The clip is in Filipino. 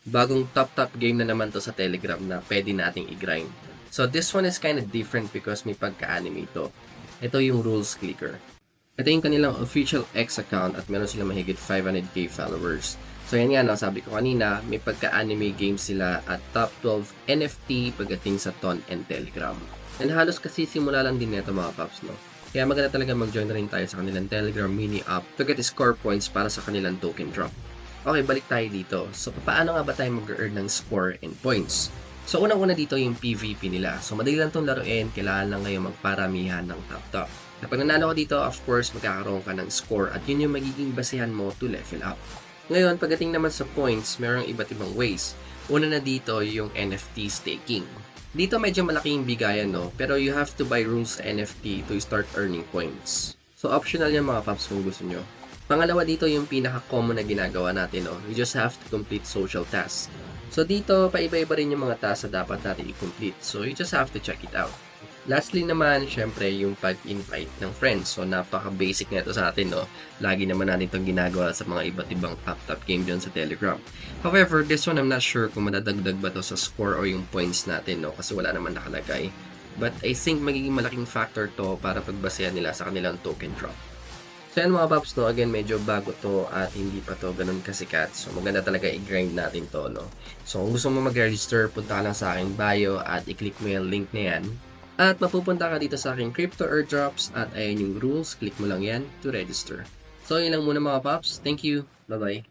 Bagong top game na naman to sa Telegram na pwede nating i-grind. So this one is kind of different because may pagka-anime to. Ito yung rules clicker. Ito yung kanilang official X account at meron silang mahigit 500k followers. So yan nga, no, sabi ko kanina, may pagka-anime games sila at top 12 NFT pagdating sa Ton and Telegram. And halos kasi simula lang din nito mga paps, no? Kaya maganda talaga mag-join na rin tayo sa kanilang Telegram mini app to get score points para sa kanilang token drop. Okay, balik tayo dito. So, paano nga ba tayo mag-earn ng score and points? So, unang-una dito yung PvP nila. So, madali lang itong laruin. Kailangan lang ngayon magparamihan ng top. Kapag nanalo ka dito, of course, magkakaroon ka ng score at yun yung magiging basehan mo to level up. Ngayon, pagdating naman sa points, mayroong iba't ibang ways. Una na dito yung NFT staking. Dito medyo malaki yung bigayan, no? Pero you have to buy rules NFT to start earning points. So, optional yan mga paps kung gusto nyo. Pangalawa dito yung pinaka-common na ginagawa natin, no? You just have to complete social tasks. So dito, paiba-iba rin yung mga tasks na dapat natin i-complete. So you just have to check it out. Lastly naman, syempre, yung pag-invite ng friends. So napaka-basic na ito sa atin, no? Lagi naman natin itong ginagawa sa mga iba't ibang top game dyan sa Telegram. However, this one I'm not sure kung madadagdag ba to sa score o yung points natin, no? Kasi wala naman nakalagay. But I think magiging malaking factor to para pagbasehan nila sa kanilang token drop. So yan mga paps, no, again medyo bago to at hindi pa to ganun kasikat. So maganda talaga i-grind natin to, no. So kung gusto mo mag-register, punta ka lang sa aking bio at i-click mo yung link na yan. At mapupunta ka dito sa aking crypto airdrops at ayan yung rules, click mo lang yan to register. So yun lang muna mga paps, thank you, bye bye.